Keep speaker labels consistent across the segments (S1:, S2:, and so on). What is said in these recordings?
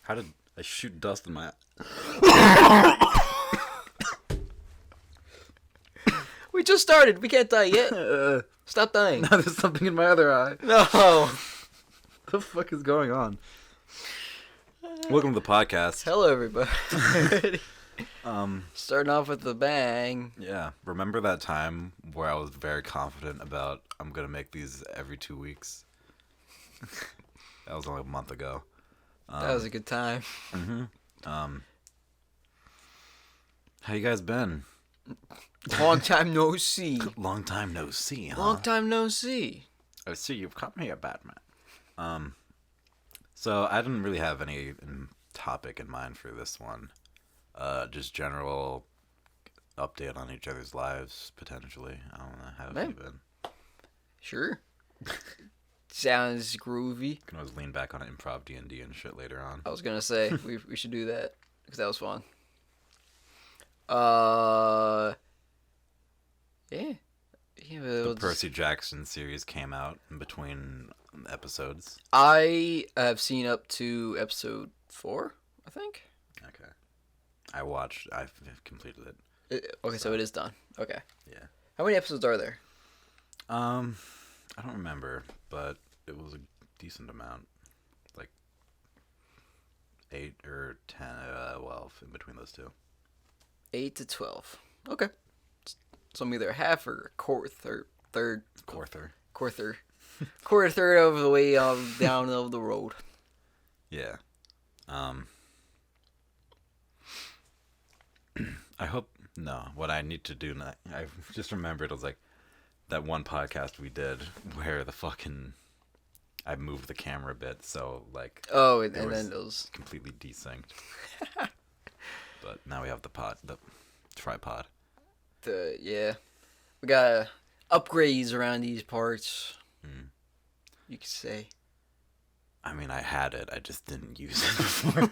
S1: How did I shoot dust in my...
S2: We just started. We can't die yet. Stop dying.
S1: Now there's something in my other eye.
S2: No.
S1: What the fuck is going on? Welcome to the podcast.
S2: Hello, everybody. Starting off with the bang.
S1: Yeah. Remember that time where I was very confident about I'm going to make these every 2 weeks? That was only a month ago.
S2: That was a good time.
S1: How you guys been?
S2: Long time no see.
S1: Long time no see, huh?
S2: Long time no see.
S1: I see you've come here, Batman. So I didn't really have any topic in mind for this one. Just general update on each other's lives, potentially. I don't know. How have you been?
S2: Sure. Sounds groovy.
S1: You can always lean back on improv D&D and shit later on.
S2: I was gonna say we should do that because that was fun. Yeah.
S1: The Percy Jackson series came out in between episodes.
S2: I have seen up to episode 4, I think.
S1: Okay. I've completed it.
S2: Okay, so it is done. Okay.
S1: Yeah.
S2: How many episodes are there?
S1: I don't remember, but it was a decent amount. Like 8 or 10, 12 in between those two.
S2: 8 to 12. Okay. So I'm either half or a quarter of the way down of the road.
S1: Yeah. I hope... No, what I need to do... I just remembered, it was like that one podcast we did where I moved the camera a bit, so like...
S2: Oh, and then it was...
S1: completely desynced. But now we have the tripod.
S2: Yeah. We got upgrades around these parts. You could say.
S1: I mean, I had it. I just didn't use it before.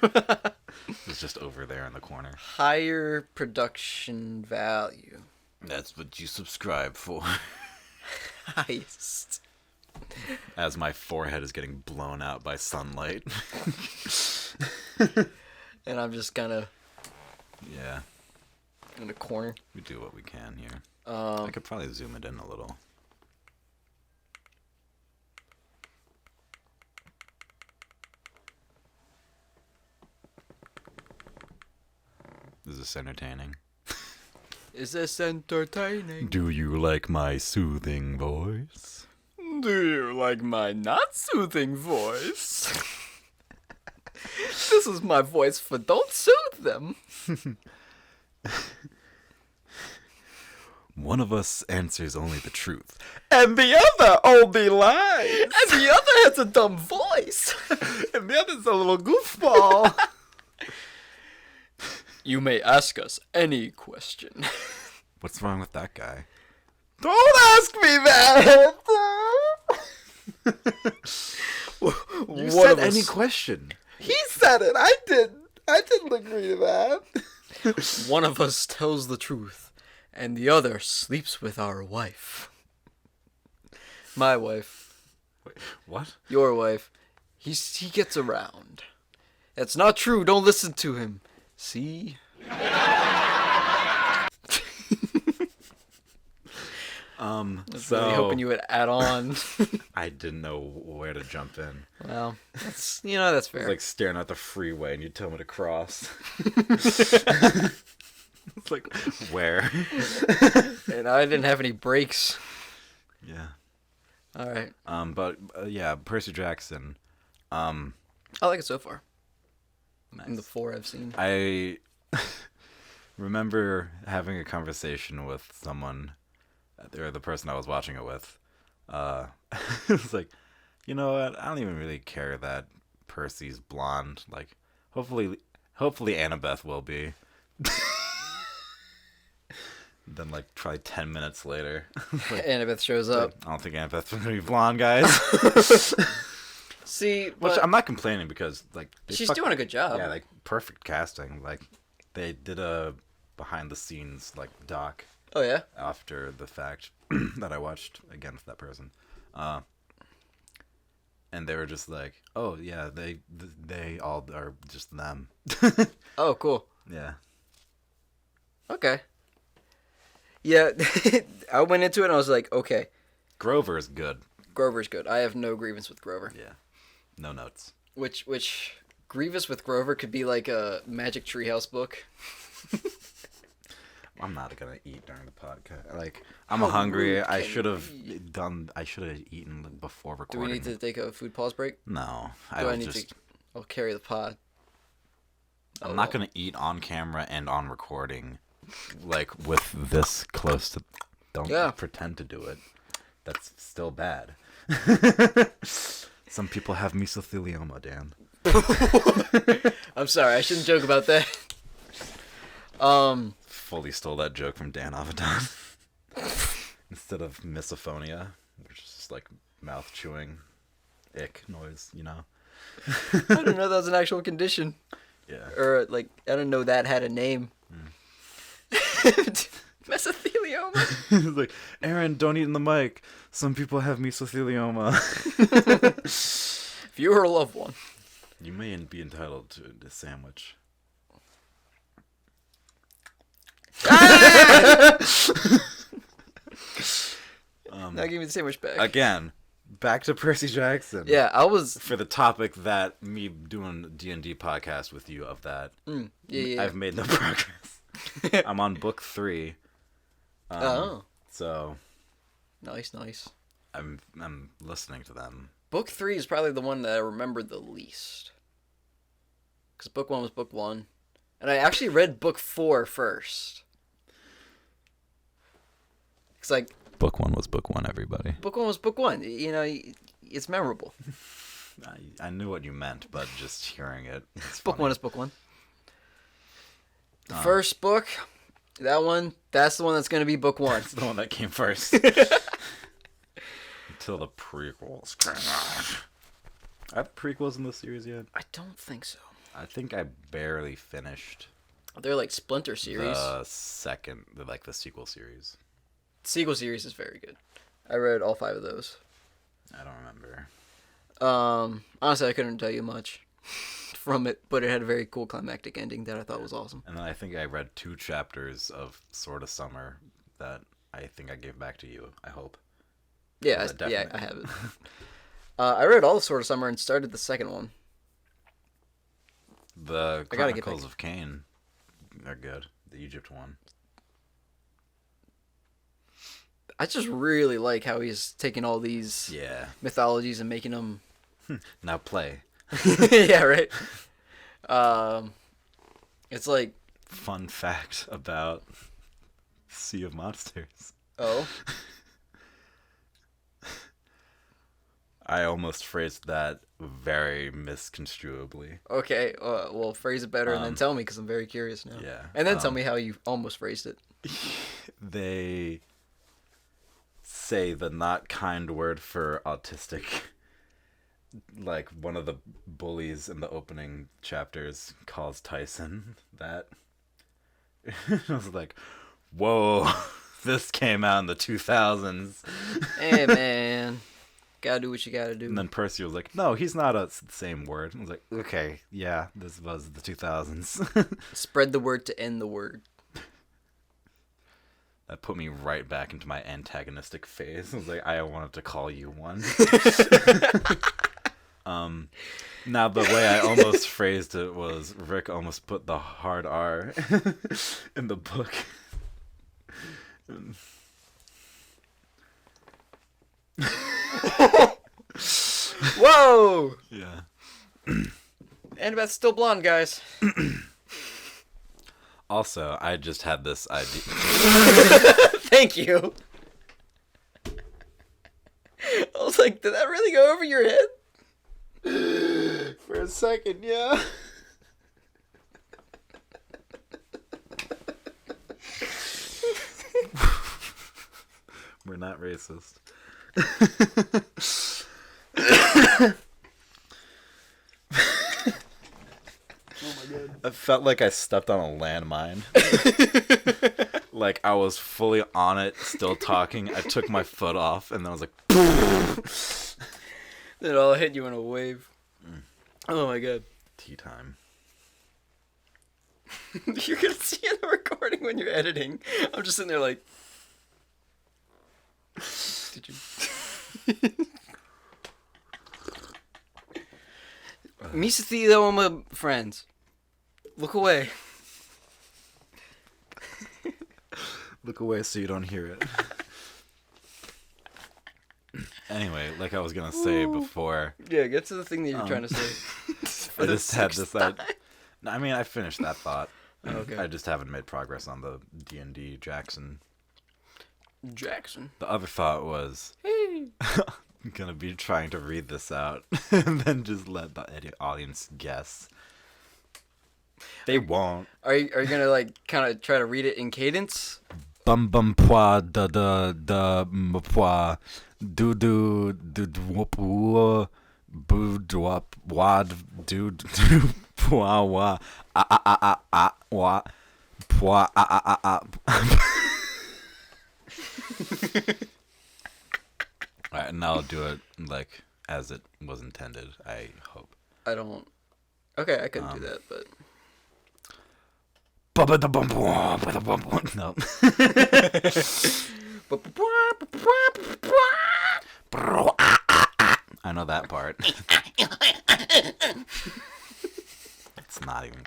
S1: It was just over there in the corner.
S2: Higher production value.
S1: That's what you subscribe for.
S2: Highest.
S1: As my forehead is getting blown out by sunlight.
S2: And I'm just kind of...
S1: Yeah.
S2: In the corner.
S1: We do what we can here. I could probably zoom it in a little. Is this entertaining?
S2: Is this entertaining?
S1: Do you like my soothing voice?
S2: Do you like my not soothing voice? This is my voice for don't soothe them.
S1: One of us answers only the truth.
S2: And the other only lies. And the other has a dumb voice.
S1: And the other's a little goofball.
S2: You may ask us any question.
S1: What's wrong with that guy?
S2: Don't ask me that.
S1: You said any question.
S2: He said it. I didn't. I didn't agree to that. One of us tells the truth, and the other sleeps with our wife. My wife.
S1: Wait, what?
S2: Your wife. He gets around. That's not true. Don't listen to him. See? I was really hoping you would add on.
S1: I didn't know where to jump in.
S2: Well, that's that's fair.
S1: It's like staring at the freeway and you tell me to cross. It's like, where?
S2: And I didn't have any brakes.
S1: Yeah.
S2: All right.
S1: But yeah, Percy Jackson.
S2: I like it so far.
S1: Nice.
S2: In the 4 I've seen.
S1: I remember having a conversation with someone, or the person I was watching it with. It was like, you know what? I don't even really care that Percy's blonde. Like, hopefully Annabeth will be. Then, like, probably 10 minutes later, like,
S2: Annabeth shows up.
S1: I don't think Annabeth's gonna be blonde, guys.
S2: See,
S1: which I'm not complaining because, like,
S2: she's doing a good job.
S1: Yeah, like, perfect casting. Like, they did a behind the scenes like doc.
S2: Oh yeah.
S1: After the fact that I watched again with that person, and they were just like, "Oh yeah, they all are just them."
S2: Oh, cool.
S1: Yeah.
S2: Okay. Yeah, I went into it and I was like, okay,
S1: Grover is good.
S2: Grover's good. I have no grievance with Grover.
S1: Yeah. No notes.
S2: Which grievous with Grover could be like a Magic Treehouse book.
S1: I'm not gonna eat during the podcast. Like, I'm
S2: How
S1: hungry.
S2: rude
S1: I
S2: can
S1: should
S2: you
S1: have
S2: be?
S1: done. I should have eaten before
S2: Do
S1: recording.
S2: we need to take a food pause break?
S1: No,
S2: Do
S1: I
S2: I
S1: was
S2: need
S1: just.
S2: to? I'll carry the pod.
S1: I'm not gonna eat on camera and on recording, like with this close to. Don't
S2: Yeah.
S1: pretend to do it. That's still bad. Some people have mesothelioma, Dan.
S2: I'm sorry, I shouldn't joke about that.
S1: Fully stole that joke from Dan Avedon. Instead of misophonia, which is just like mouth chewing, ick noise, you know?
S2: I didn't know that was an actual condition.
S1: Yeah.
S2: Or, like, I didn't know that had a name. Mesothelioma?
S1: It's like, Aaron, don't eat in the mic. Some people have mesothelioma.
S2: If you were a loved one.
S1: You may be entitled to a sandwich.
S2: Now give me the sandwich back.
S1: Again, back to Percy Jackson.
S2: Yeah, I was...
S1: For the topic that me doing D&D podcast with you of that,
S2: yeah.
S1: I've made no progress. I'm on book 3.
S2: Oh.
S1: So
S2: Nice.
S1: I'm listening to them.
S2: Book 3 is probably the one that I remember the least. Because book 1 was book 1. And I actually read book 4 first. It's like...
S1: Book 1 was book 1, everybody.
S2: Book 1 was book 1. You know, it's memorable.
S1: I knew what you meant, but just hearing it. It's
S2: Book
S1: funny.
S2: 1 is book 1. The first book, that's the one that's going to be book 1.
S1: It's the one that came first. Until the prequels came out. Are the prequels in the series yet?
S2: I don't think so.
S1: I think I barely finished
S2: They're like Splinter series.
S1: the sequel series.
S2: The sequel series is very good. I read all 5 of those.
S1: I don't remember.
S2: Honestly, I couldn't tell you much from it, but it had a very cool climactic ending that I thought was awesome.
S1: And then I think I read 2 chapters of Sword of Summer that I think I gave back to you, I hope.
S2: Yeah, I have it. I read all of Sword of Summer and started the second one.
S1: The
S2: I gotta get
S1: Chronicles
S2: back.
S1: of Cain are good. The Egypt one.
S2: I just really like how he's taking all these
S1: Yeah.
S2: mythologies and making them...
S1: Now play.
S2: yeah, right? It's like...
S1: Fun fact about Sea of Monsters.
S2: Oh?
S1: I almost phrased that very misconstruably.
S2: Okay, well, phrase it better and then tell me, because I'm very curious now.
S1: Yeah.
S2: And then tell me how you almost phrased it.
S1: They say the not kind word for autistic. Like, one of the bullies in the opening chapters calls Tyson that. I was like, whoa, this came out in the 2000s.
S2: Hey, man. Gotta do what you gotta do.
S1: And then Percy was like, no, he's not the same word. I was like, okay, yeah, this was the 2000s.
S2: Spread the word to end the word.
S1: That put me right back into my antagonistic phase. I was like, I wanted to call you one. Now the way I almost phrased it was Rick almost put the hard R in the book.
S2: Whoa!
S1: Yeah.
S2: Annabeth's still blonde, guys.
S1: Also, I just had this idea.
S2: Thank you. I was like, did that really go over your head?
S1: For a second, yeah. We're not racist. I felt like I stepped on a landmine. Like I was fully on it, still talking. I took my foot off, and then I was like,
S2: Then I'll hit you in a wave. Oh my god.
S1: Tea time.
S2: You're gonna see in the recording when you're editing. I'm just sitting there like. Did you? Me see though, my friends. Look away.
S1: Look away so you don't hear it. Anyway, like I was gonna say before,
S2: Yeah, get to the thing that you're trying to say.
S1: I just had this. I mean, I finished that thought.
S2: Okay.
S1: I just haven't made progress on the D&D Jackson.
S2: Jackson.
S1: The other thought was
S2: Hey.
S1: I'm gonna be trying to read this out and then just let the audience guess. They won't.
S2: Are you gonna like kind of try to read it in cadence?
S1: Bum bum pwa da da da pwa do do do whoop whoop boo dwap wad do do pwa wa wa pwa Alright, and I'll do it like as it was intended, I hope.
S2: I don't. Okay, I couldn't do that, but.
S1: No. I know that part. It's not even.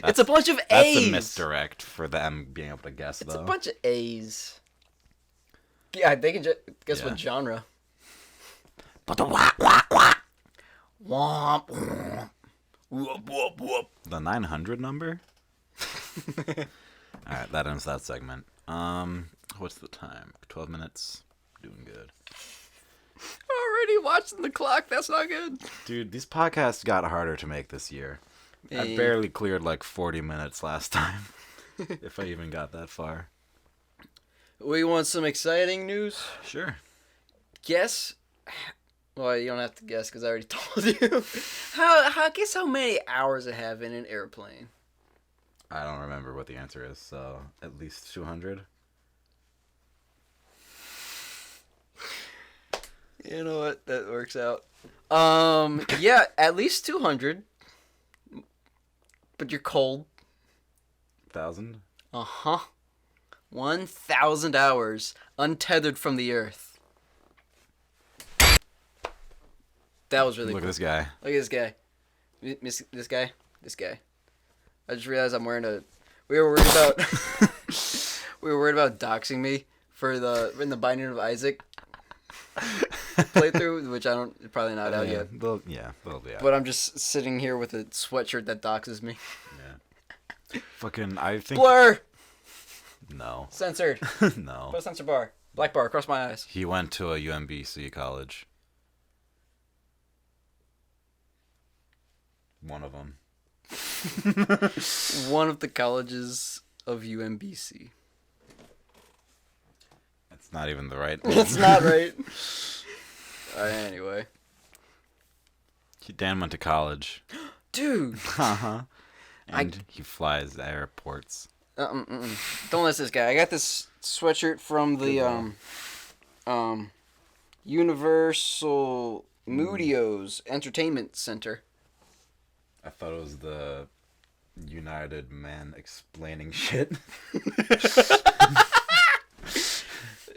S2: It's a bunch of A's.
S1: That's a misdirect for them being able to guess,
S2: It's
S1: though.
S2: a bunch of A's. Yeah, they can guess
S1: Yeah.
S2: what genre.
S1: The 900 number? Alright, that ends that segment. What's the time? 12 minutes? Doing good.
S2: Already watching the clock. That's not good.
S1: Dude, these podcasts got harder to make this year. I
S2: Hey.
S1: barely cleared like 40 minutes last time. If I even got that far.
S2: We want some exciting news?
S1: Sure.
S2: Guess. Well, you don't have to guess because I already told you. Guess how many hours I have in an airplane?
S1: I don't remember what the answer is, so at least 200.
S2: You know what? That works out. Yeah, at least 200. But you're cold.
S1: 1,000?
S2: Uh-huh. 1,000 hours untethered from the earth. That was really
S1: Look
S2: cool.
S1: at this guy.
S2: Look at this guy. This guy. This guy. I just realized I'm wearing a. We were worried about. We were worried about doxing me for in the Binding of Isaac playthrough, which I don't probably not out yet.
S1: They'll be out.
S2: But I'm just sitting here with a sweatshirt that doxes me.
S1: Yeah. Fucking, I think.
S2: Blur.
S1: No.
S2: Censored.
S1: No.
S2: Put a censor bar. Black bar across my eyes.
S1: He went to a UMBC college. One of them.
S2: One of the colleges of UMBC.
S1: That's not even the right
S2: That's
S1: one.
S2: not right. Anyway.
S1: Dan went to college.
S2: Dude.
S1: Uh-huh. And he flies airports.
S2: Don't listen to this guy. I got this sweatshirt from the Universal Studios Entertainment Center.
S1: I thought it was the United Man explaining shit.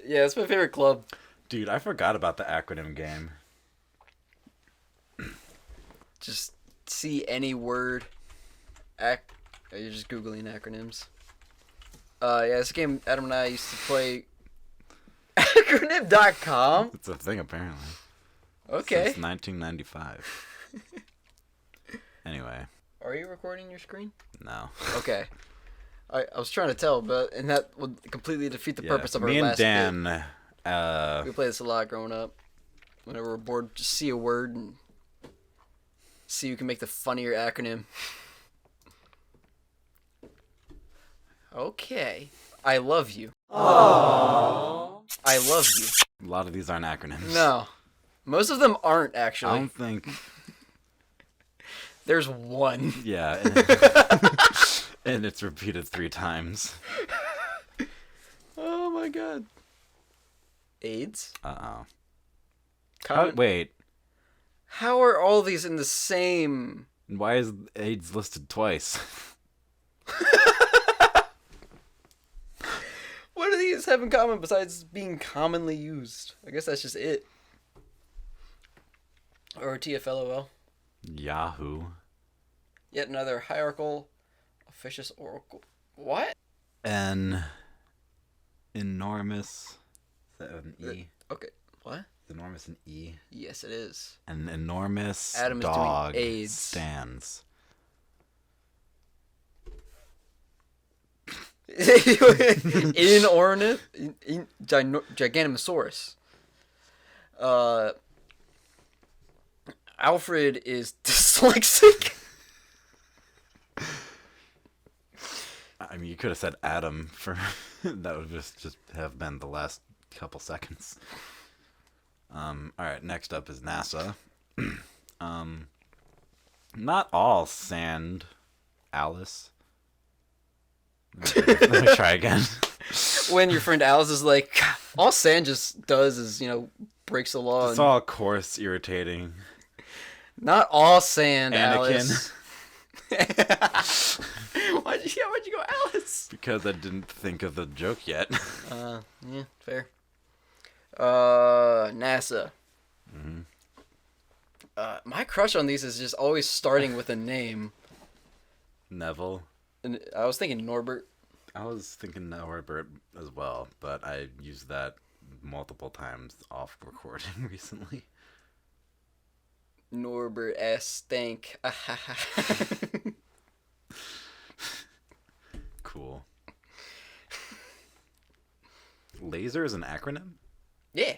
S2: Yeah, it's my favorite club.
S1: Dude, I forgot about the acronym game.
S2: Just see any word. You're just Googling acronyms. Yeah, this game Adam and I used to play. Acronym.com?
S1: It's a thing, apparently.
S2: Okay.
S1: Since 1995. Anyway.
S2: Are you recording your screen?
S1: No.
S2: Okay. I was trying to tell, and that would completely defeat the purpose of our
S1: me and
S2: last
S1: Dan,
S2: bit. We played this a lot growing up. Whenever we're bored, just see a word and see who can make the funnier acronym. Okay. I love you. Aww. I love you.
S1: a lot of these aren't acronyms.
S2: No. Most of them aren't,
S1: I
S2: actually.
S1: don't think...
S2: There's one.
S1: Yeah. And it's repeated 3 times.
S2: Oh my god. AIDS?
S1: Uh-oh.
S2: Common-
S1: Wait.
S2: How are all these in the same?
S1: Why is AIDS listed twice?
S2: What do these have in common besides being commonly used? I guess that's just it. Or TFLOL.
S1: Yahoo.
S2: Yet another hierarchical, officious oracle. What?
S1: An enormous. Is that an E?
S2: Okay. What?
S1: Is enormous an E?
S2: Yes, it is.
S1: An enormous
S2: Adam is doing
S1: dog
S2: AIDS.
S1: stands.
S2: Gigantosaurus. Alfred is dyslexic.
S1: I mean, you could have said Adam for that would just have been the last couple seconds. All right, next up is NASA. Not all sand, Alice. Let me try again.
S2: When your friend Alice is like, all sand just does is, breaks the law.
S1: It's all coarse, irritating.
S2: Not all sand,
S1: Anakin.
S2: Alice. Why'd you go Alice?
S1: Because I didn't think of the joke yet.
S2: Yeah, fair. NASA.
S1: Mm-hmm.
S2: My crush on these is just always starting with a name.
S1: Neville.
S2: And I was thinking Norbert.
S1: I was thinking Norbert as well, but I used that multiple times off recording recently.
S2: Norbert S. Stank.
S1: Cool. Laser is an acronym?
S2: Yeah.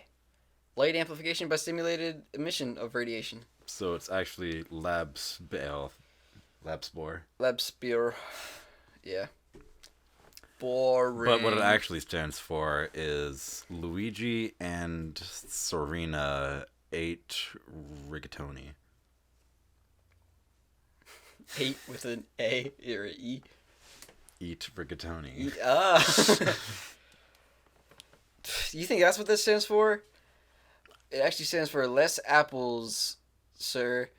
S2: Light amplification by stimulated emission of radiation.
S1: So it's actually Labspore.
S2: Labsphere. Yeah. Boring.
S1: But what it actually stands for is Luigi and Serena 8 Rigatoni.
S2: 8 with an A or an E.
S1: Eat Rigatoni.
S2: You think that's what this stands for? It actually stands for less apples, sir.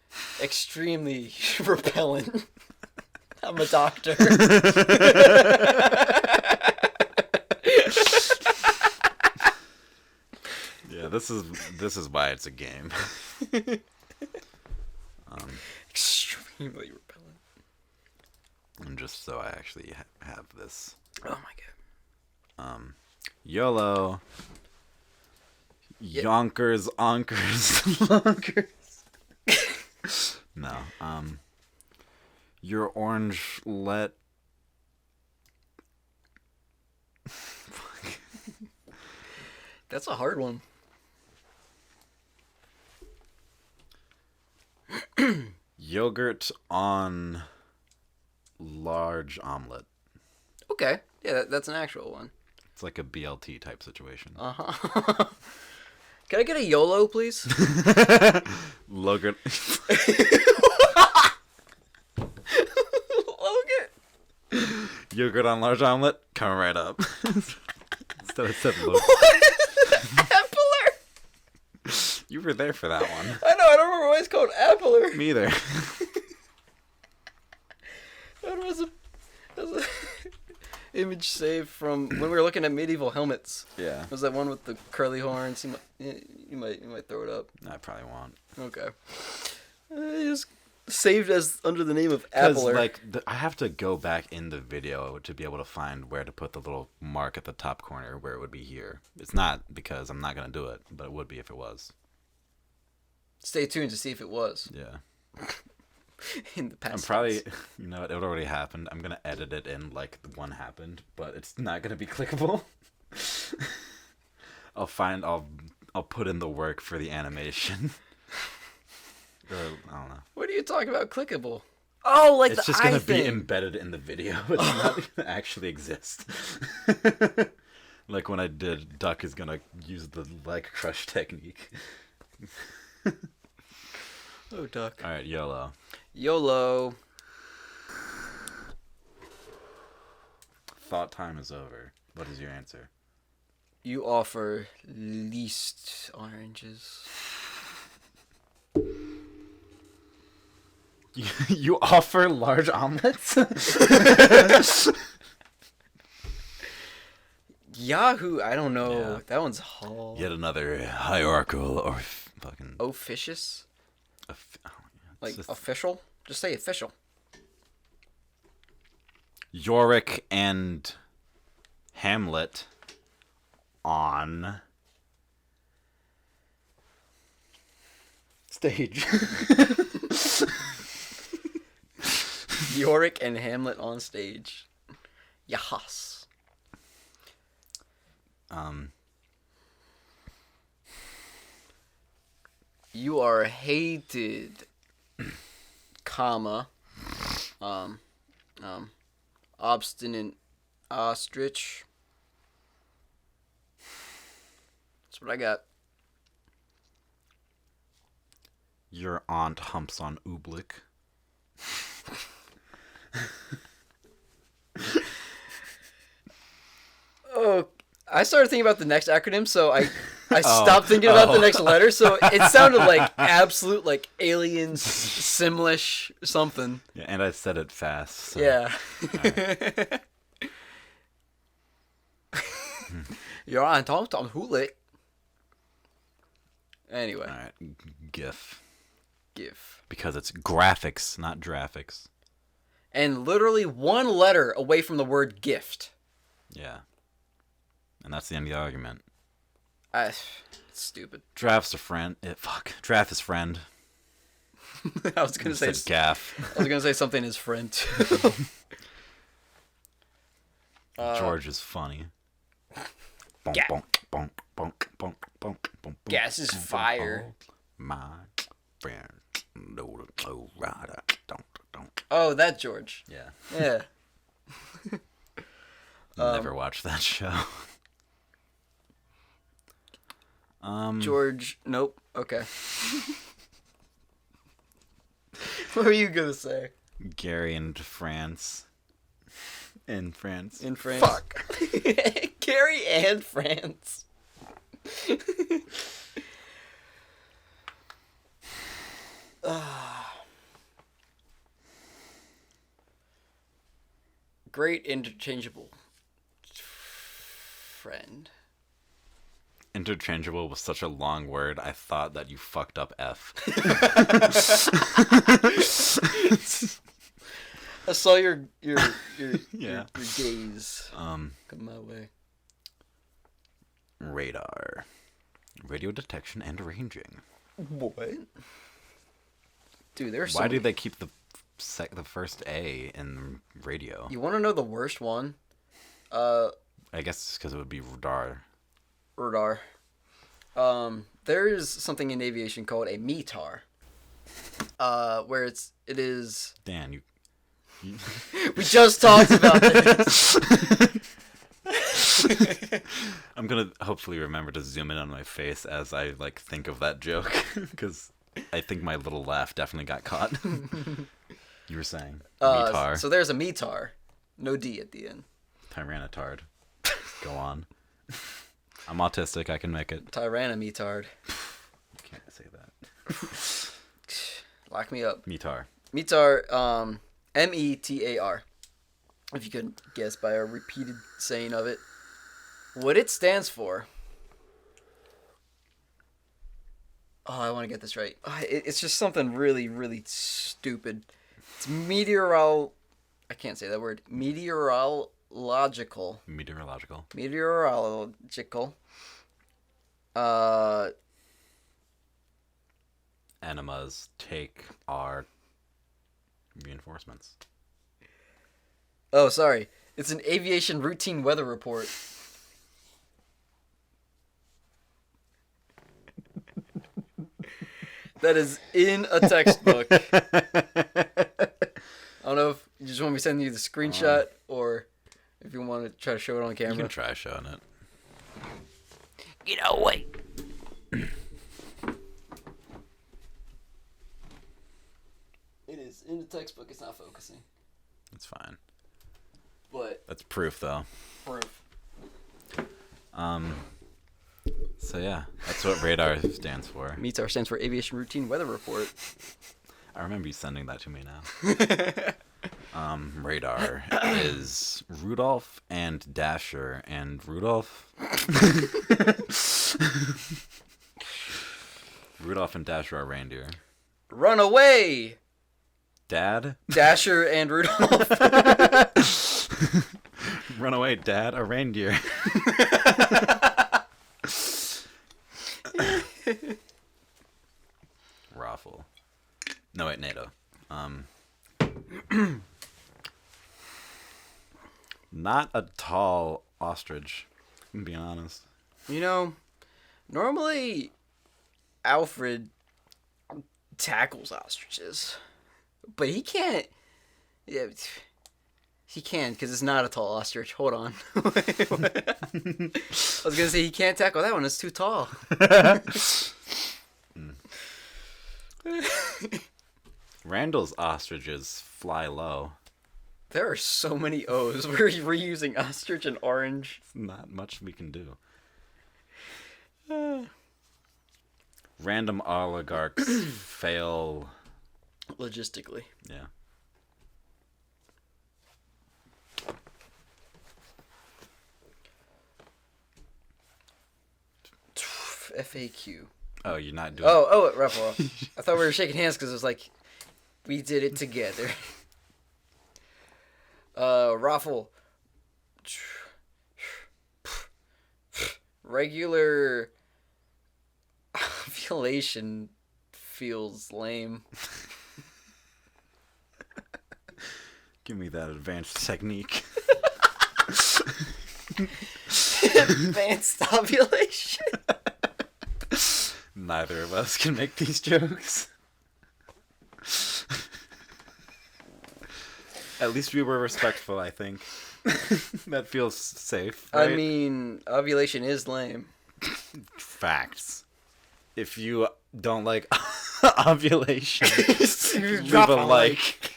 S2: Extremely repellent. I'm a doctor.
S1: Yeah, this is why it's a game.
S2: Extremely repellent.
S1: And just so I actually have this.
S2: Oh my god.
S1: YOLO.
S2: Yeah.
S1: Yonkers, onkers, lonkers. No. Your orange let.
S2: That's a hard one.
S1: Yogurt on large omelet.
S2: Okay. Yeah, that's an actual one.
S1: It's like a BLT type situation.
S2: Uh-huh. Can I get a YOLO, please?
S1: Logan.
S2: Logan.
S1: Yogurt on large omelet, coming right up. Instead of said Logan.
S2: What is Appler?
S1: You were there for that one.
S2: I know, I don't remember why it's called Appler.
S1: Me either.
S2: That was a image saved from when we were looking at medieval helmets.
S1: Yeah.
S2: Was that one with the curly horns? You might throw it up.
S1: I probably won't.
S2: Okay. Just saved as under the name of
S1: Because
S2: Appler.
S1: I have to go back in the video to be able to find where to put the little mark at the top corner where it would be here. It's not because I'm not gonna do it, but it would be if it was.
S2: Stay tuned to see if it was
S1: Yeah.
S2: in the past.
S1: I'm probably, you know, it already happened. I'm gonna edit it in like the one happened, but it's not gonna be clickable. I'll put in the work for the animation. Or, I don't know.
S2: What are you talking about? Clickable. Oh, like
S1: It's
S2: the
S1: just
S2: eye
S1: gonna
S2: thing.
S1: be embedded in the video. It's not gonna actually exist. Like when I did, Duck is gonna use the leg crush technique.
S2: Oh, Duck.
S1: All right, YOLO.
S2: YOLO.
S1: Thought time is over. What is your answer?
S2: You offer least oranges.
S1: You offer large omelets?
S2: Yahoo! I don't know.
S1: Yeah.
S2: That one's hard.
S1: Yet another hierarchical or fucking...
S2: Officious?
S1: Oh,
S2: Like,
S1: just...
S2: official? Just say official.
S1: Yorick and Hamlet on...
S2: Stage. Yorick and Hamlet on stage. Yahas. You are hated, comma, obstinate ostrich. That's what I got.
S1: Your aunt humps on oobleck.
S2: Oh, I started thinking about the next acronym, so I stopped thinking about the next letter. So it sounded like absolute, like aliens, Simlish, something.
S1: Yeah, and I said it fast. So.
S2: Yeah. You're on Tom Hulick. Anyway.
S1: All right, GIF.
S2: GIF.
S1: Because it's graphics, not graphics.
S2: And literally one letter away from the word gift.
S1: Yeah. And that's the end of the argument.
S2: It's stupid.
S1: Draft's a friend. Draft is friend.
S2: I was gonna say
S1: gaff.
S2: I was gonna say something is friend.
S1: George is funny.
S2: Ga-
S1: Bonk, bonk, bonk, bonk, bonk, bonk,
S2: Gas is fire.
S1: My friend. No, rider. Don't.
S2: Oh, that George.
S1: Yeah.
S2: Yeah.
S1: Never watched that show.
S2: George. Nope. Okay. What were you gonna say?
S1: Gary and France. In France.
S2: In France.
S1: Fuck.
S2: Gary and France. Great interchangeable friend.
S1: Interchangeable was such a long word, I thought that you fucked up F.
S2: I saw your
S1: Yeah.
S2: your gaze come my way.
S1: Radar. Radio detection and ranging.
S2: What? Dude, there's so
S1: Why
S2: many.
S1: do they keep the first A in radio?
S2: You want to know the worst one?
S1: I guess it's because it would be radar.
S2: Radar. There is something in aviation called a METAR. Where it is.
S1: Dan, you
S2: We just talked about this.
S1: I'm gonna hopefully remember to zoom in on my face as I think of that joke, because I think my little laugh definitely got caught. You were saying METAR.
S2: So there's a METAR, no D at the end.
S1: Tyrannotard. Go on. I'm autistic. I can make it.
S2: Tyrannometard.
S1: You can't say that.
S2: Lock me up.
S1: METAR.
S2: METAR. METAR. If you couldn't guess by a repeated saying of it. What it stands for. Oh, I want to get this right. It's just something really, really stupid. It's I can't say that word. Meteorological.
S1: Enemas take our reinforcements.
S2: Oh, sorry. It's an aviation routine weather report. That is in a textbook. I don't know if you just want me to send you the screenshot or if you want to try to show it on camera.
S1: You can try showing it.
S2: Get away. It is in the textbook. It's not focusing.
S1: It's fine.
S2: But
S1: That's proof, though.
S2: proof.
S1: So yeah, that's what radar stands for.
S2: METAR stands for Aviation Routine Weather Report.
S1: I remember you sending that to me now. Radar is Rudolph and Dasher, and Rudolph. Rudolph and Dasher are reindeer.
S2: Run away!
S1: Dad?
S2: Dasher and Rudolph.
S1: Run away, Dad, a reindeer. Raffle. No, wait, NATO. Not a tall ostrich, I'm being honest.
S2: You know, normally Alfred tackles ostriches, but he can't. Yeah, he can because it's not a tall ostrich. Hold on. I was gonna say he can't tackle that one. It's too tall.
S1: Randall's ostriches fly low.
S2: There are so many O's. We're using ostrich and orange.
S1: Not much we can do. Random oligarchs fail.
S2: Logistically.
S1: Yeah.
S2: FAQ.
S1: Oh, you're not doing.
S2: Oh, Raffle. I thought we were shaking hands because it was like we did it together. Raffle. Regular ovulation feels lame.
S1: Give me that advanced technique.
S2: Advanced ovulation.
S1: Neither of us can make these jokes. At least we were respectful, I think. That feels safe, right?
S2: I mean, ovulation is lame.
S1: Facts. If you don't like ovulation, leave
S2: Drop
S1: a
S2: a
S1: like.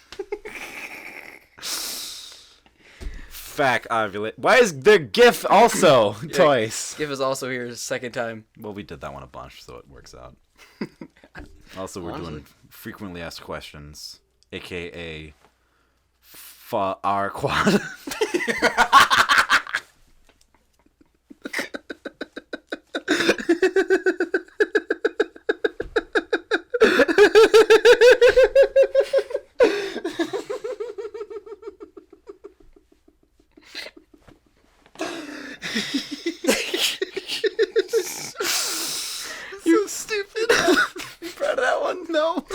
S1: Fact ovulate. Why is there GIF also twice?
S2: GIF is also here second time.
S1: Well, we did that one a bunch, so it works out. Also, we're
S2: Honestly.
S1: doing frequently asked questions, aka our quad.
S2: You stupid. You proud of that one?
S1: No.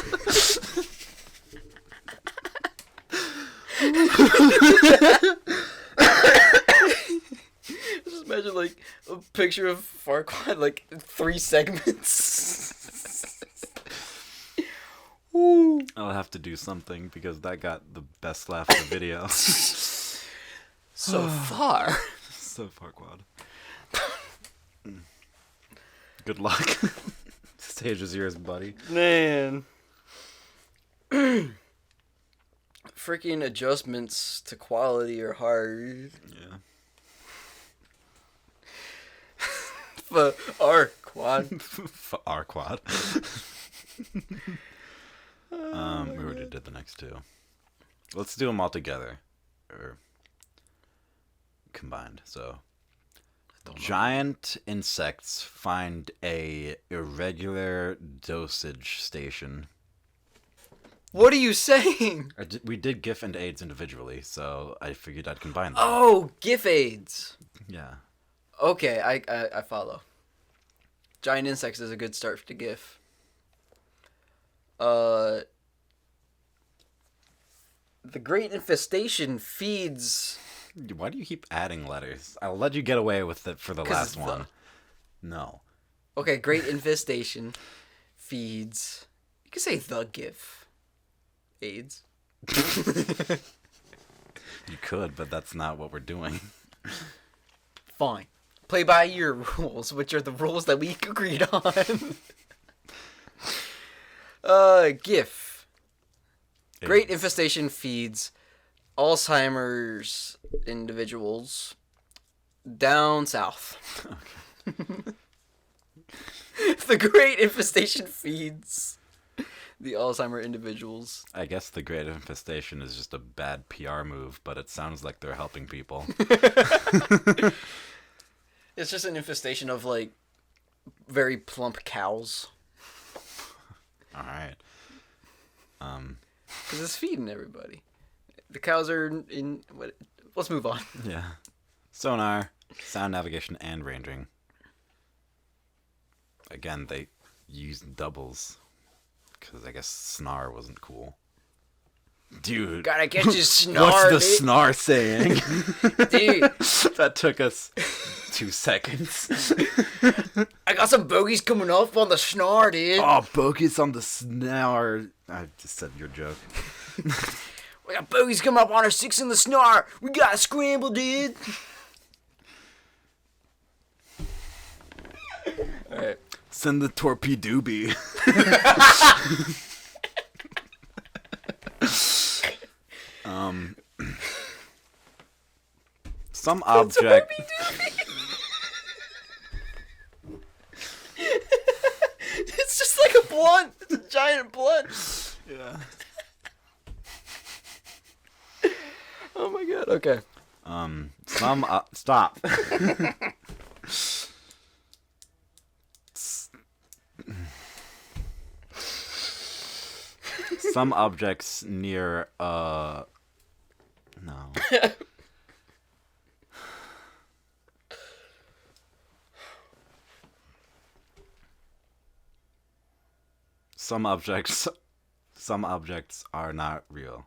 S2: Just imagine like a picture of Farquaad, like 3 segments. Ooh.
S1: I'll have to do something because that got the best laugh of the video.
S2: So far.
S1: So far, quad. Good luck. Stage is yours, buddy.
S2: Man. Freaking adjustments to quality are hard.
S1: Yeah.
S2: For our quad.
S1: For our quad. We already did the next two. Let's do them all together. Or combined. So, giant insects find a irregular dosage station.
S2: What are you saying?
S1: We did GIF and AIDS individually, so I figured I'd combine them.
S2: Oh, GIF aids.
S1: Yeah.
S2: Okay, I follow. Giant insects is a good start to GIF. The Great Infestation feeds.
S1: Why do you keep adding letters? I'll let you get away with it for the
S2: 'Cause
S1: last
S2: it's
S1: one. No.
S2: Okay, Great Infestation feeds. You can say the GIF. AIDS.
S1: You could, but that's not what we're doing.
S2: Fine. Play by your rules, which are the rules that we agreed on. GIF. Great Infestation feeds Alzheimer's individuals down south.
S1: Okay.
S2: The Great Infestation feeds The Alzheimer individuals.
S1: I guess the Great Infestation is just a bad PR move, but it sounds like they're helping people.
S2: It's just an infestation of, like, very plump cows.
S1: All right.
S2: Because it's feeding everybody. The cows are in... What? Let's move on.
S1: Yeah. Sonar, sound navigation, and ranging. Again, they used doubles. Because I guess snar wasn't cool. Dude.
S2: Gotta get you snar,
S1: What's the
S2: dude.
S1: snar saying?
S2: Dude.
S1: That took us 2 seconds.
S2: I got some bogeys coming up on the snar, dude.
S1: Oh, bogus on the snar. I just said your joke.
S2: We got bogeys coming up on our 6 in the snar. We gotta scramble, dude. Alright.
S1: Send the torpedoobie. Some object.
S2: It's just like a blunt. It's a giant blunt.
S1: Yeah.
S2: Oh my god. Okay.
S1: Stop. Some objects near no. Some objects are not real.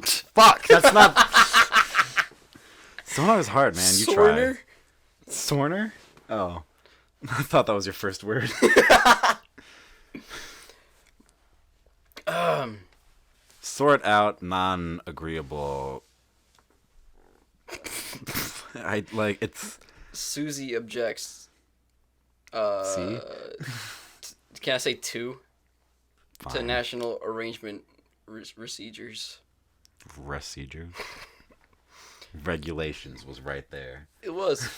S1: Fuck, that's not. Sonar is hard, man. You
S2: Sorner?
S1: try. Sorner? Oh. I thought that was your first word. Sort out non-agreeable. I like it's.
S2: Susie objects.
S1: See?
S2: Can I say 2? To
S1: Fine.
S2: national arrangement procedures.
S1: Procedure. Regulations was right there,
S2: It was.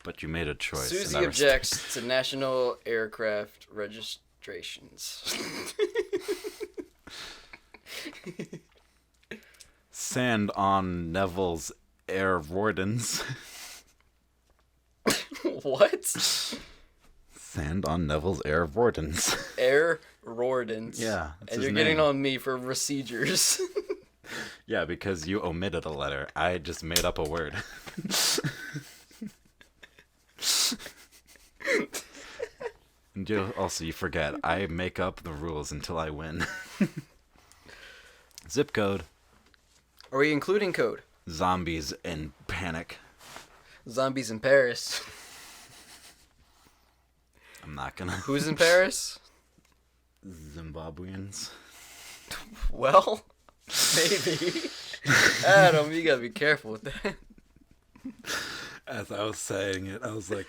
S1: but you made a choice. and
S2: Susie
S1: I respect-
S2: objects to national aircraft registrations.
S1: Sand on Neville's air wardens.
S2: What?
S1: Sand on Neville's air wardens.
S2: Air Rordens.
S1: Yeah, that's
S2: And
S1: his
S2: you're getting
S1: name.
S2: on me for procedures.
S1: Yeah, because you omitted a letter. I just made up a word. And you forget. I make up the rules until I win. Zip code.
S2: Are we including code?
S1: Zombies in panic.
S2: Zombies in Paris.
S1: I'm not gonna.
S2: Who's in Paris?
S1: Zimbabweans.
S2: Well, maybe. Adam, you gotta be careful with that.
S1: As I was saying it, I was like,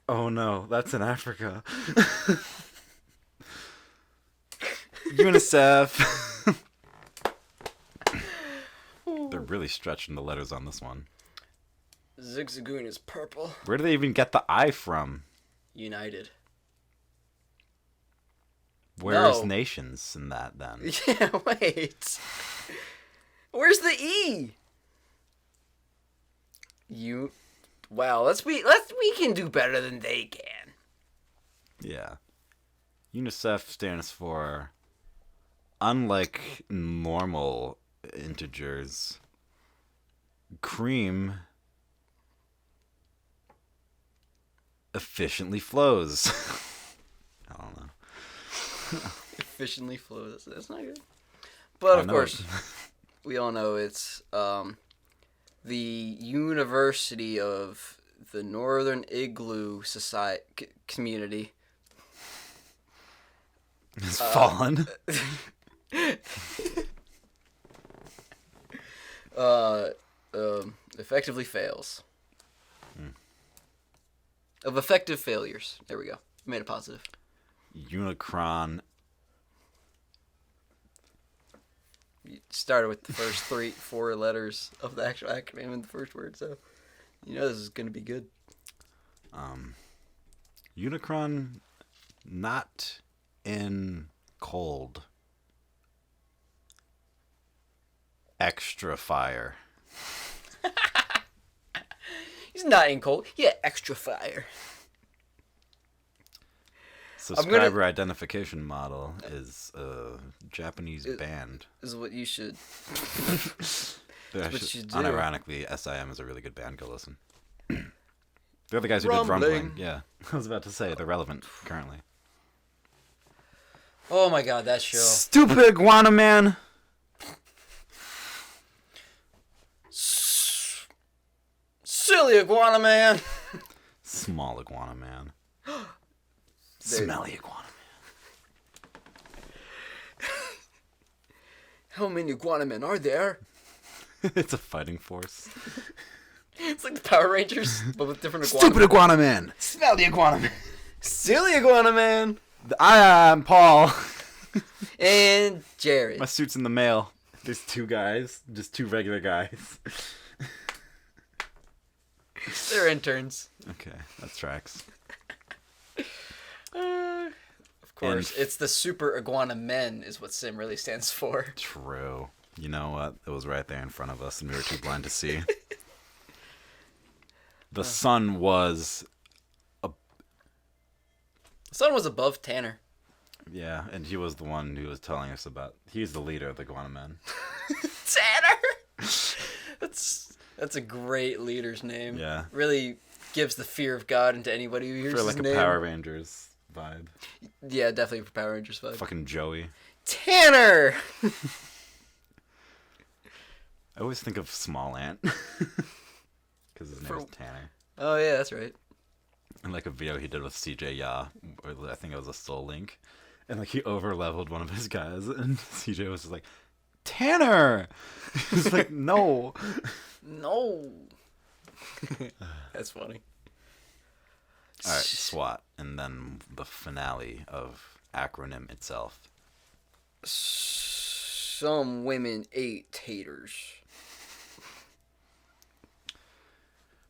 S1: oh no, that's in Africa. UNICEF. They're really stretching the letters on this one.
S2: Zigzagoon is purple.
S1: Where do they even get the I from?
S2: United.
S1: Where's
S2: No.
S1: nations in that then?
S2: Yeah, wait. Where's the E? Wow, we can do better than they can.
S1: Yeah. UNICEF stands for, unlike normal integers, cream efficiently flows. I don't know.
S2: Efficiently flows. That's not good. But
S1: I
S2: of
S1: know
S2: course,
S1: it.
S2: we all know it's the University of the Northern Igloo Society community.
S1: It's fallen.
S2: Effectively fails. Of effective failures. There we go. Made it positive.
S1: Unicron.
S2: You started with the first 4 letters of the actual acronym in the first word, so you know this is going to be good.
S1: Unicron, not in cold. Extra fire.
S2: He's not in cold. Yeah, extra fire.
S1: Subscriber identification model is a Japanese band.
S2: Is what you should.
S1: What
S2: you should do.
S1: Unironically, SIM is a really good band. Go listen. They're the guys who did Rumbling. Yeah, I was about to say they're relevant currently.
S2: Oh my god, that show.
S1: Stupid iguana man.
S2: Silly iguana man.
S1: Small iguana man. Smelly iguana man.
S2: How many iguana men are there?
S1: It's a fighting force.
S2: It's like the Power Rangers, but with different iguana.
S1: Stupid iguana man.
S2: Smelly iguana man. Silly iguana man.
S1: I am Paul.
S2: And Jared.
S1: My suit's in the mail. There's two guys, just two regular guys.
S2: They're interns.
S1: Okay, that tracks.
S2: Of course, it's the Super Iguana Men is what SIM really stands for.
S1: True. You know what? It was right there in front of us, and we were too blind to see. The sun was...
S2: The sun was above Tanner.
S1: Yeah, and he was the one who was telling us about... He's the leader of the Iguana Men.
S2: Tanner! That's a great leader's name.
S1: Yeah.
S2: Really gives the fear of God into anybody who hears
S1: For
S2: his
S1: like
S2: name.
S1: a Power Rangers vibe.
S2: Yeah, definitely for Power Rangers vibe.
S1: Fucking Joey.
S2: Tanner!
S1: I always think of Small Ant. Because his name is Tanner.
S2: Oh, yeah, that's right.
S1: And like a video he did with CJ Ya, or I think it was a Soul Link. And like he over leveled one of his guys, and CJ was just like, Tanner! He's like, no.
S2: No. That's funny.
S1: Alright, SWAT. And then the finale of Acronym itself.
S2: Some women ate taters.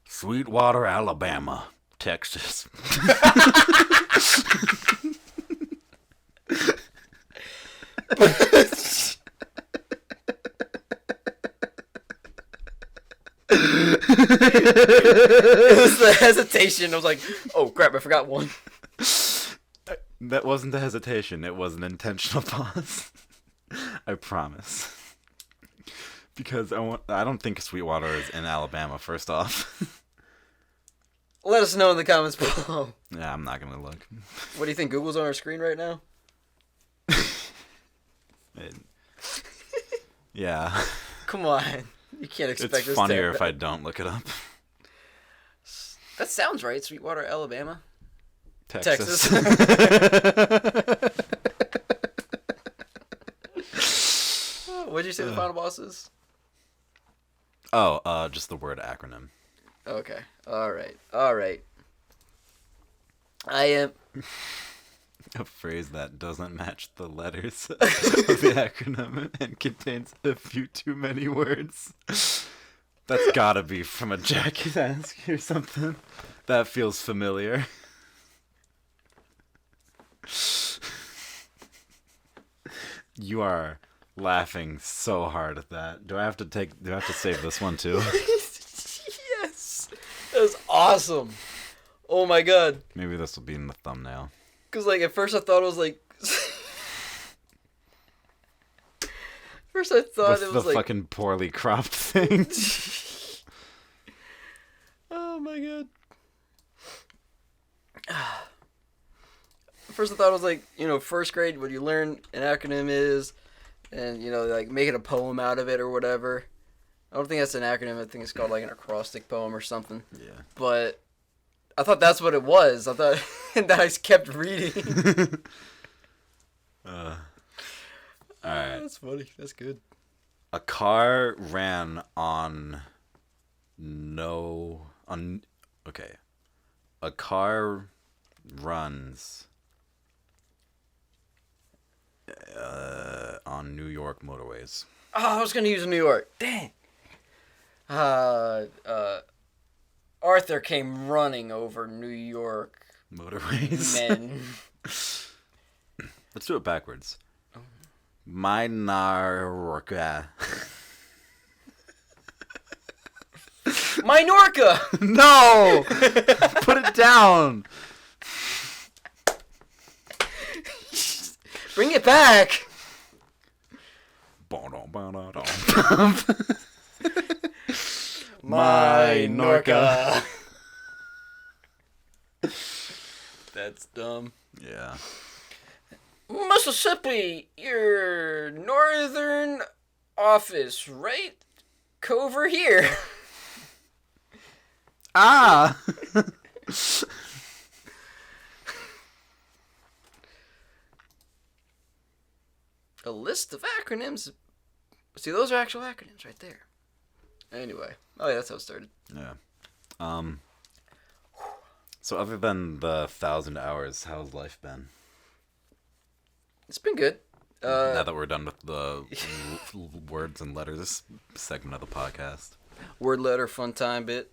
S1: Sweetwater, Alabama, Texas.
S2: It was the hesitation. I was like, oh crap, I forgot one.
S1: That wasn't the hesitation. It was an intentional pause. I promise. Because I don't think Sweetwater is in Alabama, first off.
S2: Let us know in the comments below.
S1: Yeah, I'm not going to look.
S2: What do you think? Google's on our screen right now?
S1: Yeah.
S2: Come on. You can't expect
S1: It's
S2: us
S1: funnier
S2: to...
S1: if I don't look it up.
S2: That sounds right. Sweetwater, Alabama.
S1: Texas.
S2: What'd you say the final boss is?
S1: Oh, just the word acronym.
S2: Okay. All right. I am...
S1: A phrase that doesn't match the letters of the acronym and contains a few too many words. That's gotta be from a Jacket Ask or something. That feels familiar. You are laughing so hard at that. Do I have to save this one too?
S2: Yes! That was awesome. Oh my god.
S1: Maybe this will be in the thumbnail.
S2: Because, like, at first I thought it was, like... First I thought it was,
S1: the
S2: like...
S1: fucking poorly cropped thing.
S2: Oh my god. First I thought it was, like, you know, first grade, what you learn an acronym is, and, you know, like, making a poem out of it or whatever. I don't think that's an acronym. I think it's called, like, an acrostic poem or something.
S1: Yeah.
S2: But... I thought that's what it was. I thought, and I just kept reading.
S1: All right.
S2: That's funny. That's good.
S1: A car ran okay. A car runs on New York motorways.
S2: Oh, I was gonna use New York. Dang. Arthur came running over New York
S1: Motorways.
S2: men.
S1: Let's do it backwards. Minorca.
S2: Minorca!
S1: No! Put it down!
S2: Bring it back!
S1: Minorca.
S2: That's dumb.
S1: Yeah.
S2: Mississippi, your northern office, right over here.
S1: Ah!
S2: A list of acronyms. See, those are actual acronyms right there. Anyway. Oh, yeah, that's how it started.
S1: Yeah. So other than the 1,000 hours, how's life been?
S2: It's been good.
S1: Now that we're done with the words and letters segment of the podcast.
S2: Word letter fun time bit.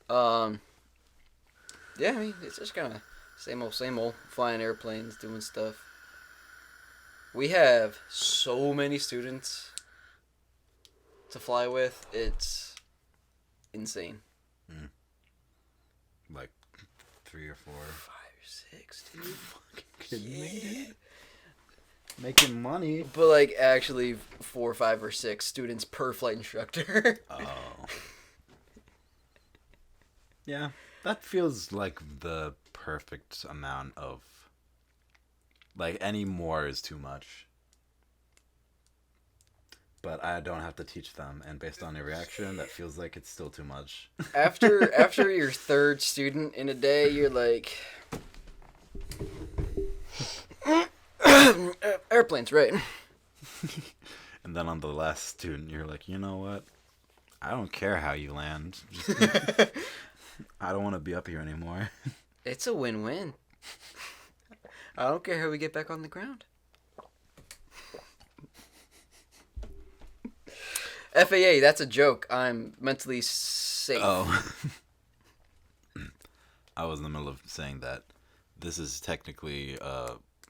S2: Yeah, I mean, it's just kind of same old. Flying airplanes, doing stuff. We have so many students to fly with. It's insane.
S1: Like 3 or 4.
S2: 5 or 6, dude.
S1: Fucking kidding me? Making money.
S2: But like actually 4, 5, or 6 students per flight instructor.
S1: Oh. Yeah, that feels like the perfect amount of. Like, any more is too much. But I don't have to teach them, and based on their reaction, that feels like it's still too much.
S2: After your third student in a day, you're like, airplanes, right?
S1: And then on the last student, you're like, you know what? I don't care how you land. I don't want to be up here anymore.
S2: It's a win-win. I don't care how we get back on the ground. FAA, that's a joke. I'm mentally safe.
S1: Oh. I was in the middle of saying that this is technically,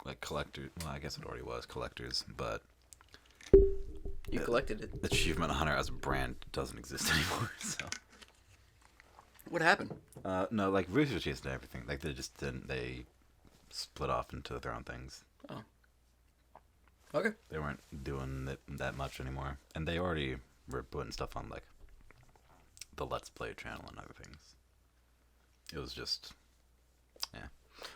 S1: like, collector. Well, I guess it already was collectors, but
S2: You collected it.
S1: Achievement Hunter as a brand doesn't exist anymore, so.
S2: What happened?
S1: No, like, Rooster Teeth and everything. Like, they just didn't, they split off into their own things.
S2: Oh. Okay.
S1: They weren't doing it that much anymore. And they already were putting stuff on, like, the Let's Play channel and other things. It was just, yeah.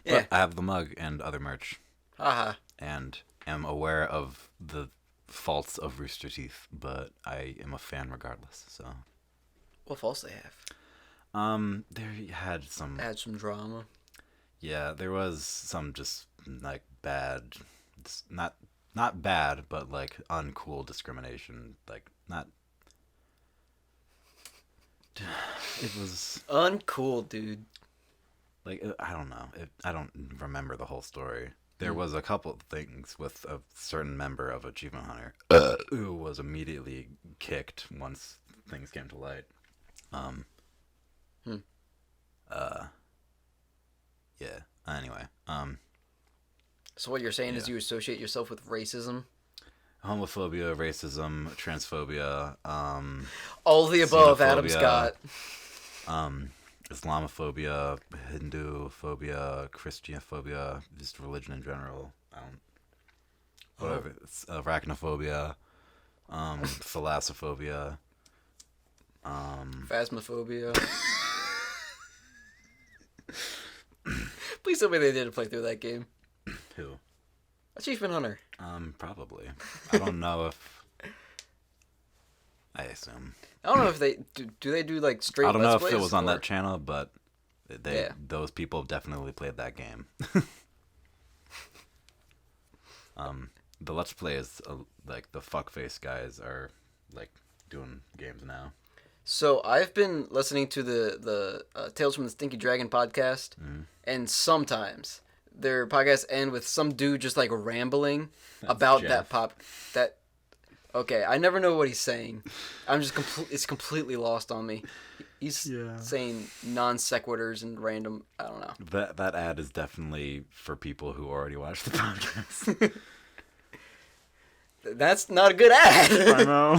S2: Yeah.
S1: But I have the mug and other merch.
S2: Haha.
S1: And am aware of the faults of Rooster Teeth, but I am a fan regardless, so.
S2: What faults they have?
S1: They had some.
S2: Add some drama.
S1: Yeah, there was some just like bad, not bad, but like uncool discrimination. Like not. It was
S2: Uncool, dude.
S1: like I don't know. I don't remember the whole story. There was a couple of things with a certain member of Achievement Hunter who was immediately kicked once things came to light. Yeah. Anyway,
S2: So what you're saying is
S1: Yeah.
S2: you associate yourself with racism?
S1: homophobia, racism, transphobia,
S2: All of the above, Adam
S1: Xenophobia.
S2: Scott.
S1: Islamophobia, Hindu phobia, Christianophobia, just religion in general. Whatever. It's arachnophobia, thalassophobia.
S2: Phasmophobia. Please tell me they didn't play through that game.
S1: Who?
S2: Achievement Hunter.
S1: Probably. I don't know if. I assume.
S2: I don't know if they do. They do like straight.
S1: I don't know
S2: Let's
S1: if it
S2: Plays,
S1: was on
S2: or-
S1: that channel, but
S2: Yeah.
S1: those people definitely played that game. The Let's Plays, like the fuckface guys, are like doing games now.
S2: So I've been listening to the Tales from the Stinky Dragon podcast, and sometimes their podcasts end with some dude just like rambling about
S1: Jeff.
S2: that. Okay, I never know what he's saying. I'm just it's completely lost on me. He's saying non sequiturs and random. I don't know.
S1: That ad is definitely for people who already watched the podcast.
S2: That's not a good ad.
S1: I know.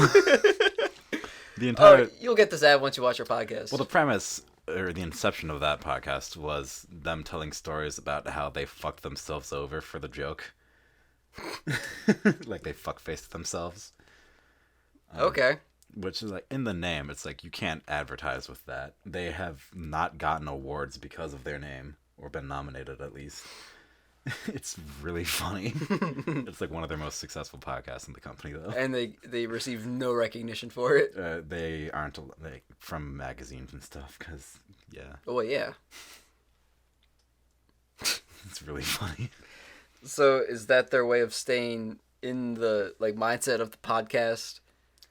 S1: The entire...
S2: You'll get this ad once you watch our podcast.
S1: Well, the premise, or the inception of that podcast, was them telling stories about how they fucked themselves over for the joke. Like, they fuck-faced themselves.
S2: Okay.
S1: Which is, like, in the name, it's like, you can't advertise with that. They have not gotten awards because of their name, or been nominated, at least. It's really funny. It's like one of their most successful podcasts in the company, though.
S2: And they receive no recognition for it.
S1: They aren't like from magazines and stuff, because yeah.
S2: Oh well, yeah.
S1: It's really funny.
S2: So is that their way of staying in the like mindset of the podcast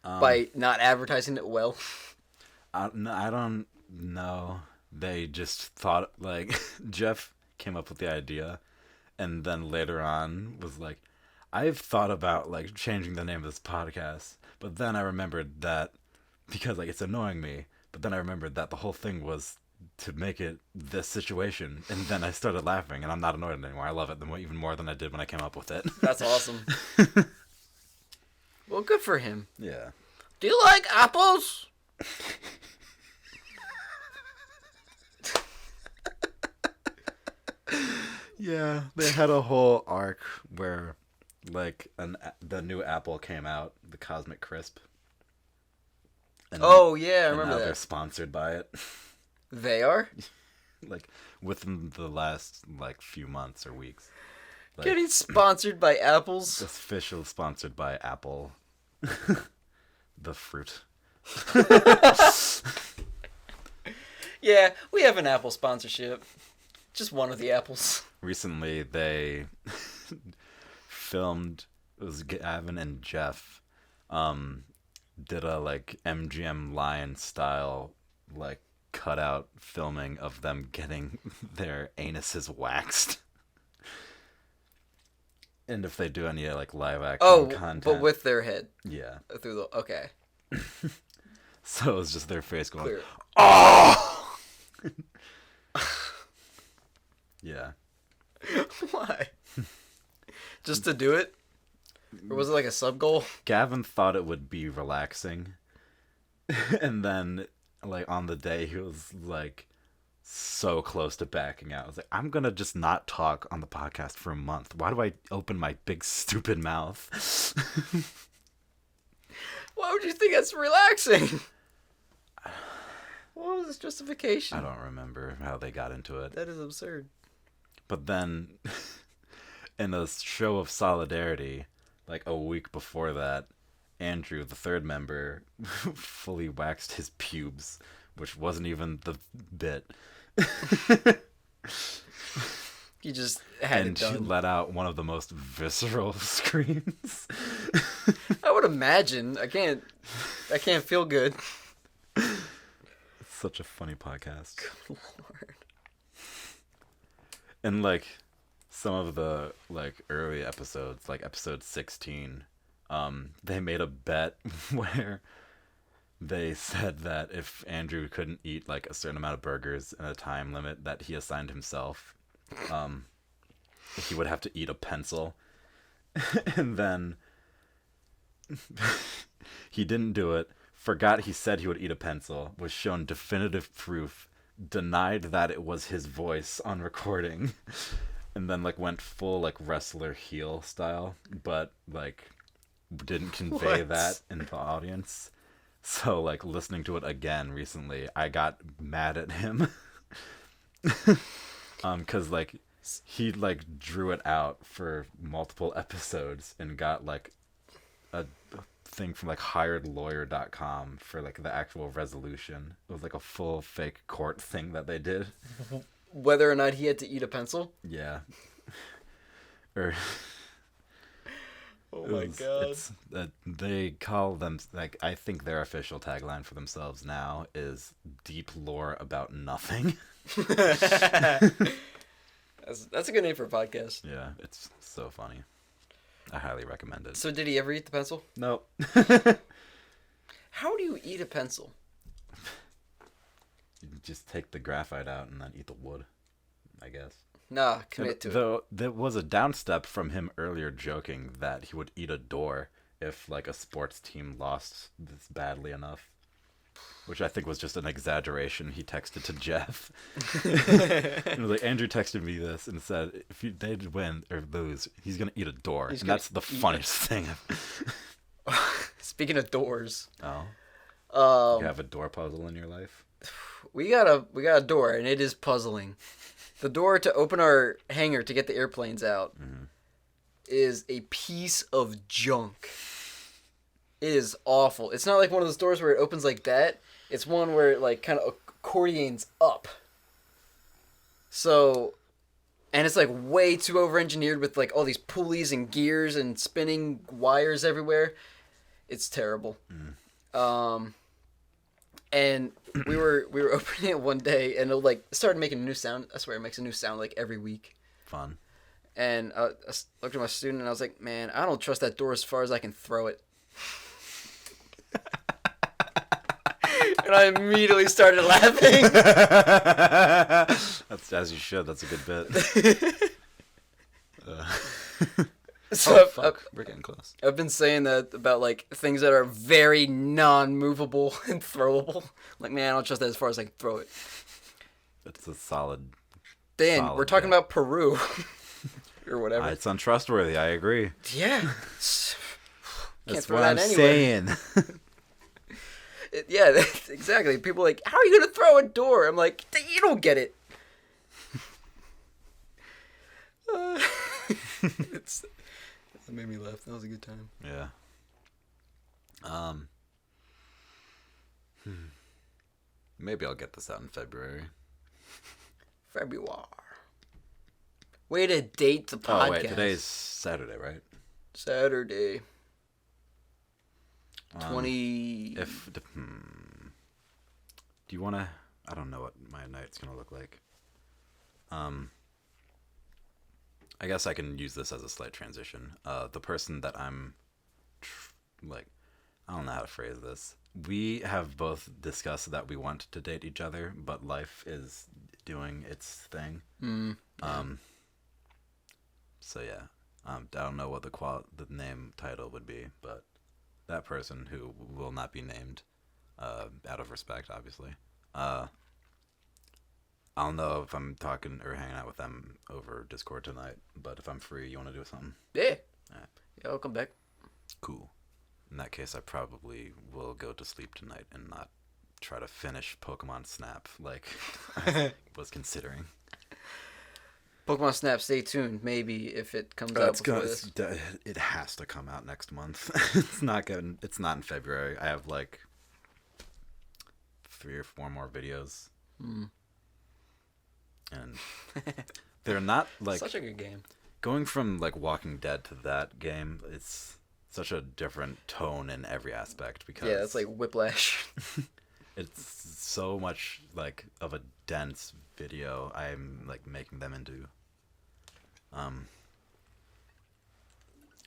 S2: by not advertising it well?
S1: No, I don't know. They just thought like Jeff came up with the idea. And then later on was like, I've thought about like changing the name of this podcast, but then I remembered that because like it's annoying me, but then I remembered that the whole thing was to make it this situation, and then I started laughing, and I'm not annoyed anymore. I love it even more than I did when I came up with it.
S2: That's awesome. Well, good for him.
S1: Yeah.
S2: Do you like apples?
S1: Yeah, they had a whole arc where, like, the new Apple came out, the Cosmic Crisp. And
S2: oh yeah, I remember
S1: now
S2: that.
S1: they're sponsored by it.
S2: They are
S1: Like within the last like few months or weeks. Like,
S2: getting sponsored by apples.
S1: official sponsored by Apple, the fruit.
S2: Yeah, we have an Apple sponsorship. Just one of the apples.
S1: Recently, they filmed. It was Gavin and Jeff. Did a like MGM Lion style like cutout filming of them getting their anuses waxed. And if they do any like live action content,
S2: but with their head
S1: yeah.
S2: through the okay.
S1: So it was just their face going,
S2: Clear.
S1: oh. Yeah.
S2: Why? Just to do it? Or was it like a sub goal?
S1: Gavin thought it would be relaxing. And then, like, on the day, he was, like, so close to backing out. I was like, I'm gonna just not talk on the podcast for a month. Why do I open my big, stupid mouth?
S2: Why would you think that's relaxing? What was his justification?
S1: I don't remember how they got into it.
S2: That is absurd.
S1: But then, in a show of solidarity, like a week before that, Andrew, the third member, fully waxed his pubes, which wasn't even the bit.
S2: He just had
S1: and
S2: it done.
S1: she let out one of the most visceral screams.
S2: I would imagine. I can't feel good.
S1: It's such a funny podcast.
S2: Good Lord.
S1: And like some of the like early episodes, like episode 16, they made a bet where they said that if Andrew couldn't eat like a certain amount of burgers in a time limit that he assigned himself, he would have to eat a pencil. And then he didn't do it, forgot he said he would eat a pencil, was shown definitive proof, denied that it was his voice on recording, and then like went full like wrestler heel style, but like didn't convey
S2: What?
S1: that in the audience. So like listening to it again recently, I got mad at him. Cause like he like drew it out for multiple episodes and got like a thing from like hiredlawyer.com for like the actual resolution. It was like a full fake court thing that they did.
S2: Whether or not he had to eat a pencil?
S1: Yeah. Or
S2: Oh my god.
S1: It's they call them like, I think their official tagline for themselves now is deep lore about nothing.
S2: That's a good name for a podcast.
S1: Yeah, it's so funny. I highly recommend it.
S2: So did he ever eat the pencil?
S1: Nope.
S2: How do you eat a pencil?
S1: You just take the graphite out and then eat the wood, I guess.
S2: Nah, commit to it.
S1: Though there was a downstep from him earlier joking that he would eat a door if like a sports team lost this badly enough, which I think was just an exaggeration. He texted to Jeff. It was like, Andrew texted me this and said, if they win or lose, he's gonna eat a door, and that's the funniest thing.
S2: Speaking of doors,
S1: You have a door puzzle in your life?
S2: we got a door, and it is puzzling. The door to open our hangar to get the airplanes out is a piece of junk. It is awful. It's not like one of those doors where it opens like that. It's one where it like kind of accordions up. So, and it's like way too over-engineered with like all these pulleys and gears and spinning wires everywhere. It's terrible. And we were opening it one day, and it started making a new sound. I swear, it makes a new sound like every week.
S1: Fun.
S2: And I looked at my student, and I was like, "Man, I don't trust that door as far as I can throw it." And I immediately started laughing.
S1: That's as you should. That's a good bit.
S2: So
S1: We're getting close.
S2: I've been saying that about like things that are very non-movable and throwable. Like, man, I don't trust that as far as I can throw it.
S1: It's a solid.
S2: Dan,
S1: solid
S2: we're talking
S1: bit.
S2: about Peru or whatever.
S1: It's untrustworthy. I agree.
S2: Yeah. Can't
S1: That's
S2: throw
S1: what
S2: that
S1: I'm
S2: anywhere.
S1: saying.
S2: Yeah, exactly. People are like, how are you gonna throw a door? I'm like, you don't get it. That made me laugh. That was a good time.
S1: Yeah. Maybe I'll get this out in February.
S2: February. Way to date the podcast.
S1: Oh wait, today's Saturday, right?
S2: Saturday. 20.
S1: Do you want to? I don't know what my night's gonna look like. I guess I can use this as a slight transition. The person that I'm, I don't know how to phrase this. We have both discussed that we want to date each other, but life is doing its thing. So yeah, I don't know what the name title would be, but that person who will not be named, out of respect, obviously. I don't know if I'm talking or hanging out with them over Discord tonight, but if I'm free, you want to do something?
S2: Yeah.
S1: Alright.
S2: Yeah, I'll come back.
S1: Cool. In that case, I probably will go to sleep tonight and not try to finish Pokemon Snap like I was considering.
S2: Pokemon Snap, stay tuned. Maybe if it comes out before this.
S1: It has to come out next month. It's not in February. I have like 3 or 4 more videos. And they're not like
S2: Such a good game.
S1: going from like Walking Dead to that game. It's such a different tone in every aspect because
S2: Yeah, it's like Whiplash.
S1: it's so much like of a dense video. I'm like making them into.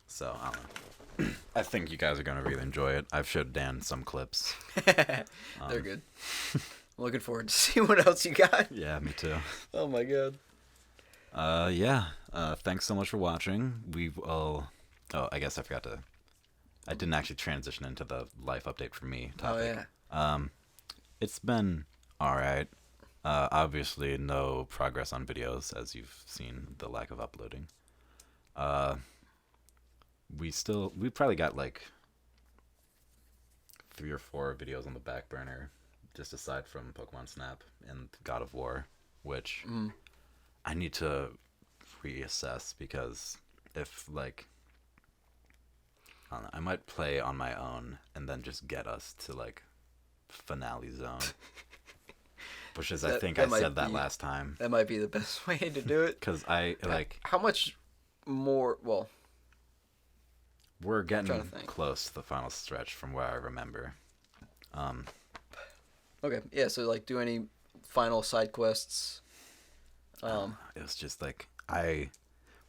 S1: So I don't know. I think you guys are gonna really enjoy it. I've showed Dan some clips.
S2: They're good. I'm looking forward to see what else you got.
S1: Yeah, me too.
S2: Oh my god.
S1: Yeah. Thanks so much for watching. We will. Oh, I guess I forgot to. I didn't actually transition into the life update for me topic.
S2: Oh yeah.
S1: It's been alright. Obviously, no progress on videos, as you've seen the lack of uploading. We probably got like 3 or 4 videos on the back burner, just aside from Pokemon Snap and God of War, which I need to reassess because if like I don't know, I might play on my own and then just get us to like finale zone. Which is, I think I said that last time.
S2: That might be the best way to do it.
S1: Because I, like...
S2: How much more... Well...
S1: We're getting close to the final stretch from what I remember.
S2: Okay, yeah, so, like, do any final side quests?
S1: It was just, like,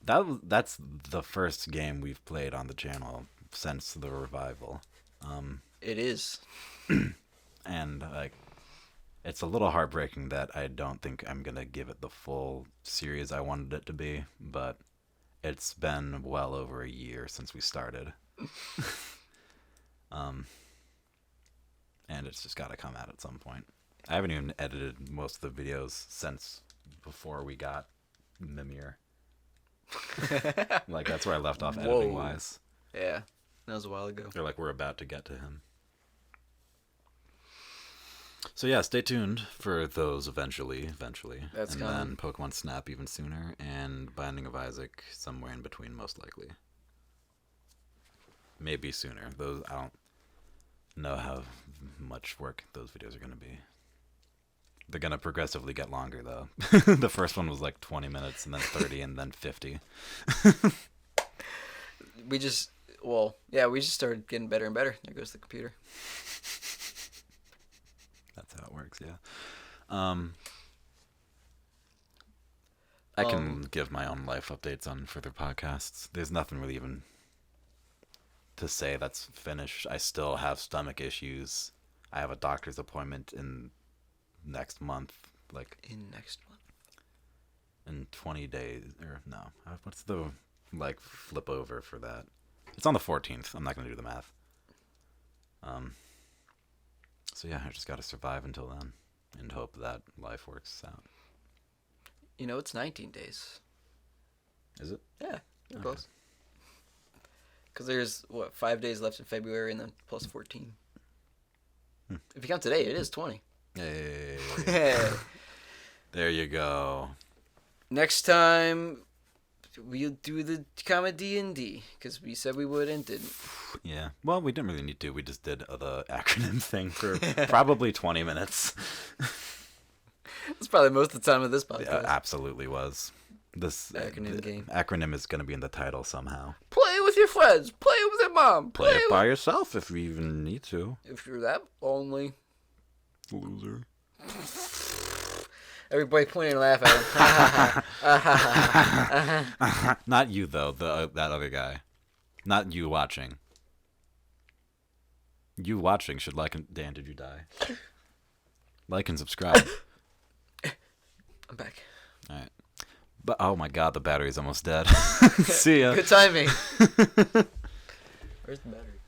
S1: That's the first game we've played on the channel since the revival.
S2: It is.
S1: And, like... it's a little heartbreaking that I don't think I'm gonna give it the full series I wanted it to be, but it's been well over a year since we started. um, and it's just got to come out at some point. I haven't even edited most of the videos since before we got Mimir. Like, that's where I left off editing wise.
S2: Yeah, that was a while ago.
S1: They're like, we're about to get to him. So yeah, stay tuned for those eventually.
S2: That's
S1: and
S2: coming.
S1: then Pokemon Snap even sooner, and Binding of Isaac somewhere in between, most likely. Maybe sooner. Those, I don't know how much work those videos are going to be. They're going to progressively get longer, though. The first one was like 20 minutes, and then 30, and then 50.
S2: We just started getting better and better. There goes the computer.
S1: That's how it works, yeah. I can give my own life updates on further podcasts. There's nothing really even to say that's finished. I still have stomach issues. I have a doctor's appointment in next month.
S2: In next month?
S1: In 20 days. Or no. What's the, flip over for that? It's on the 14th. I'm not going to do the math. So yeah, I just got to survive until then and hope that life works out.
S2: You know, it's 19 days.
S1: Is it?
S2: Yeah, you're close. Because there's, 5 days left in February and then plus 14. If you count today, it is 20.
S1: Hey. There you go.
S2: Next time, we'll do the comma D&D, because we said we would and didn't.
S1: Yeah. Well, we didn't really need to. We just did the acronym thing for probably 20 minutes.
S2: That's probably most of the time of this podcast.
S1: Yeah, absolutely was. This
S2: acronym game.
S1: Acronym is going to be in the title somehow.
S2: Play with your friends. Play with your mom.
S1: Play it by yourself if you even need to.
S2: If you're that lonely.
S1: Loser.
S2: Everybody point and laugh at him.
S1: Not you, though. That other guy. Not you watching. You watching should like and... Dan, did you die? Like and subscribe.
S2: I'm back.
S1: All right. But oh my god, the battery's almost dead. See ya.
S2: Good timing. Where's the battery?